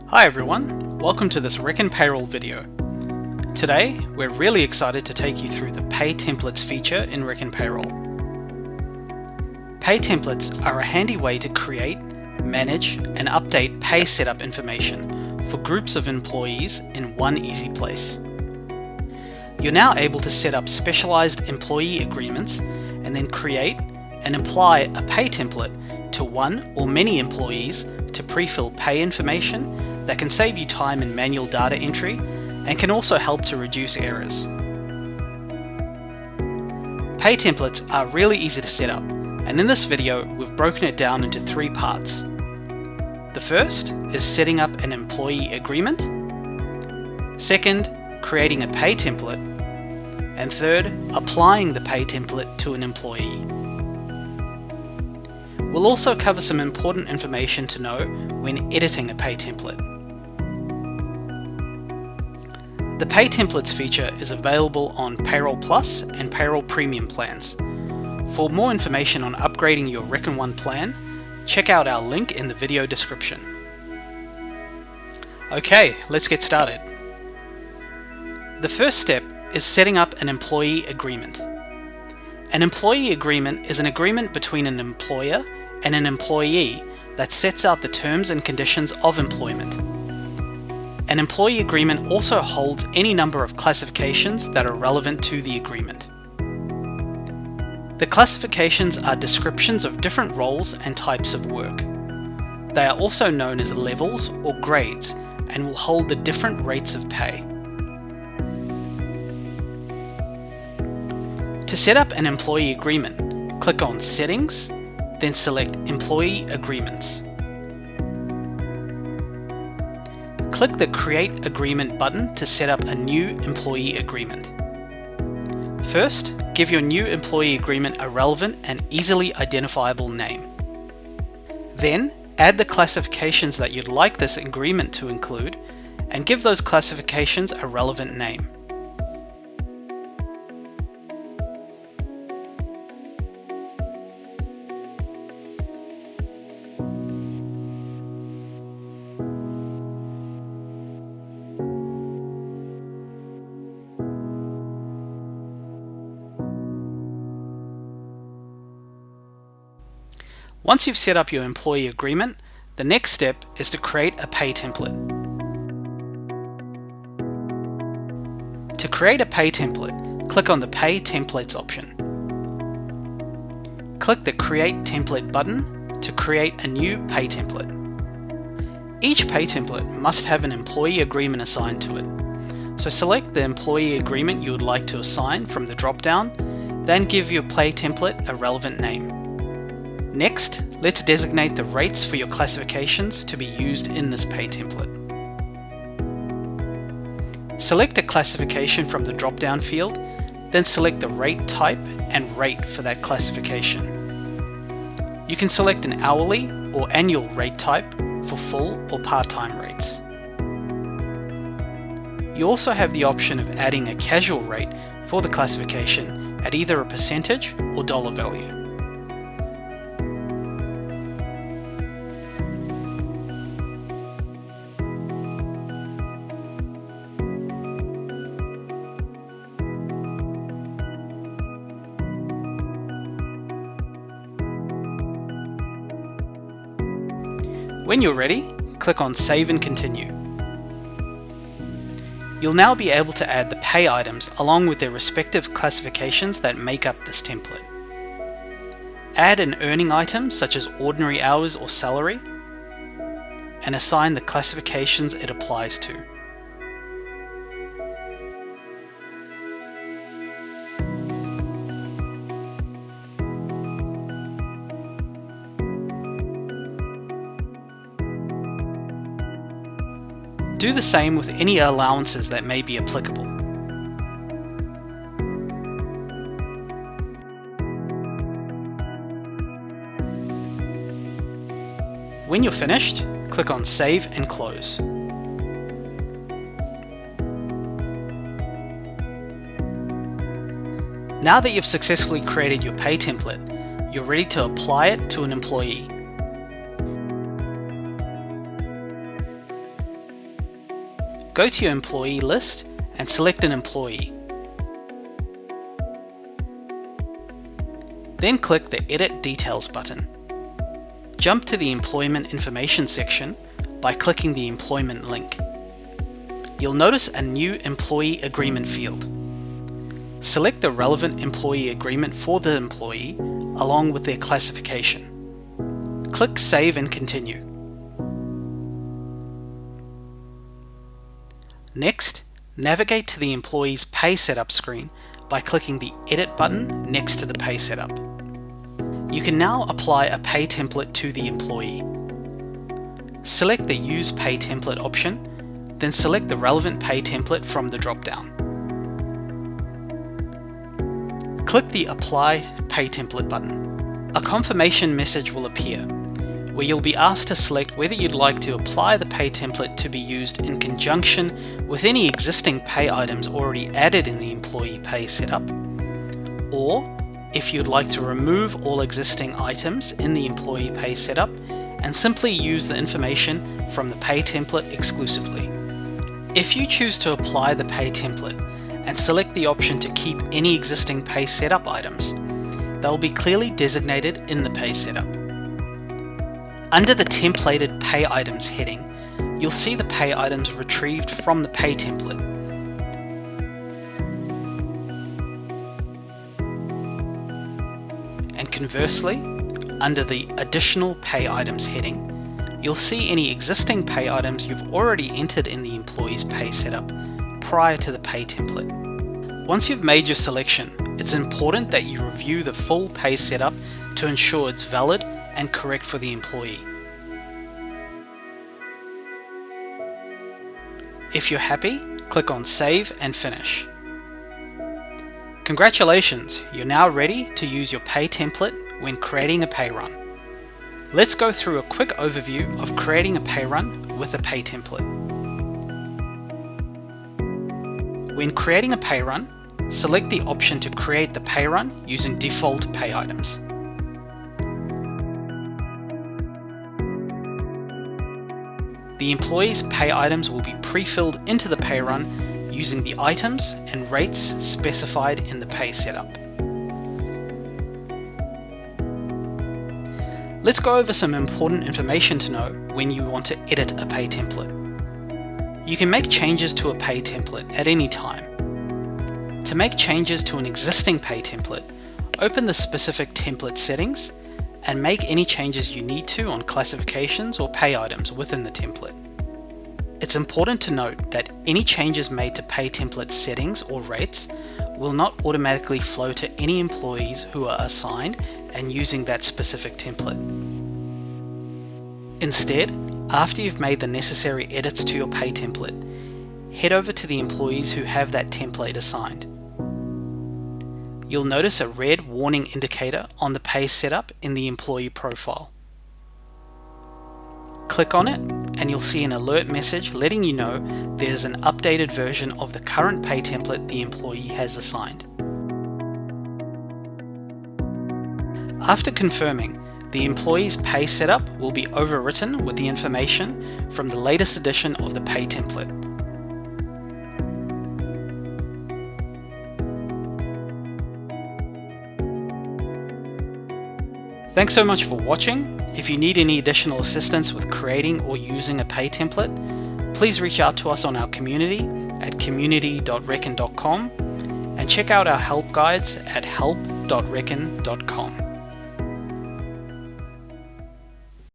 Hi everyone, welcome to this Reckon Payroll video. Today, we're really excited to take you through the Pay Templates feature in Reckon Payroll. Pay Templates are a handy way to create, manage, and update pay setup information for groups of employees in one easy place. You're now able to set up specialized employee agreements and then create and apply a pay template to one or many employees to pre-fill pay information that can save you time in manual data entry and can also help to reduce errors. Pay templates are really easy to set up, and in this video we've broken it down into 3 parts. The first is setting up an employee agreement, second, creating a pay template, and third, applying the pay template to an employee. We'll also cover some important information to know when editing a pay template. The Pay Templates feature is available on Payroll Plus and Payroll Premium plans. For more information on upgrading your Reckon One plan, check out our link in the video description. Okay, let's get started. The first step is setting up an employee agreement. An employee agreement is an agreement between an employer and an employee that sets out the terms and conditions of employment. An employee agreement also holds any number of classifications that are relevant to the agreement. The classifications are descriptions of different roles and types of work. They are also known as levels or grades and will hold the different rates of pay. To set up an employee agreement, click on Settings, then select Employee Agreements. Click the Create Agreement button to set up a new employee agreement. First, give your new employee agreement a relevant and easily identifiable name. Then, add the classifications that you'd like this agreement to include, and give those classifications a relevant name. Once you've set up your employee agreement, the next step is to create a pay template. To create a pay template, click on the Pay Templates option. Click the Create Template button to create a new pay template. Each pay template must have an employee agreement assigned to it. So select the employee agreement you would like to assign from the drop-down, then give your pay template a relevant name. Next, let's designate the rates for your classifications to be used in this pay template. Select a classification from the drop-down field, then select the rate type and rate for that classification. You can select an hourly or annual rate type for full or part-time rates. You also have the option of adding a casual rate for the classification at either a percentage or dollar value. When you're ready, click on Save and Continue. You'll now be able to add the pay items along with their respective classifications that make up this template. Add an earning item such as ordinary hours or salary, and assign the classifications it applies to. Do the same with any allowances that may be applicable. When you're finished, click on Save and Close. Now that you've successfully created your pay template, you're ready to apply it to an employee. Go to your employee list and select an employee. Then click the Edit Details button. Jump to the Employment Information section by clicking the Employment link. You'll notice a new Employee Agreement field. Select the relevant employee agreement for the employee along with their classification. Click Save and Continue. Next, navigate to the employee's Pay Setup screen by clicking the Edit button next to the Pay Setup. You can now apply a pay template to the employee. Select the Use Pay Template option, then select the relevant pay template from the drop-down. Click the Apply Pay Template button. A confirmation message will appear, where you'll be asked to select whether you'd like to apply the pay template to be used in conjunction with any existing pay items already added in the employee pay setup, or if you'd like to remove all existing items in the employee pay setup and simply use the information from the pay template exclusively. If you choose to apply the pay template and select the option to keep any existing pay setup items, they'll be clearly designated in the pay setup. Under the Templated Pay Items heading, you'll see the pay items retrieved from the pay template. And conversely, under the Additional Pay Items heading, you'll see any existing pay items you've already entered in the employee's pay setup prior to the pay template. Once you've made your selection, it's important that you review the full pay setup to ensure it's valid and correct for the employee. If you're happy, click on Save and Finish. Congratulations, you're now ready to use your pay template when creating a pay run. Let's go through a quick overview of creating a pay run with a pay template. When creating a pay run, select the option to create the pay run using default pay items. The employee's pay items will be pre-filled into the pay run using the items and rates specified in the pay setup. Let's go over some important information to know when you want to edit a pay template. You can make changes to a pay template at any time. To make changes to an existing pay template, open the specific template settings and make any changes you need to on classifications or pay items within the template. It's important to note that any changes made to pay template settings or rates will not automatically flow to any employees who are assigned and using that specific template. Instead, after you've made the necessary edits to your pay template, head over to the employees who have that template assigned. You'll notice a red warning indicator on the pay setup in the employee profile. Click on it and you'll see an alert message letting you know there's an updated version of the current pay template the employee has assigned. After confirming, the employee's pay setup will be overwritten with the information from the latest edition of the pay template. Thanks so much for watching. If you need any additional assistance with creating or using a pay template, please reach out to us on our community at community.reckon.com and check out our help guides at help.reckon.com.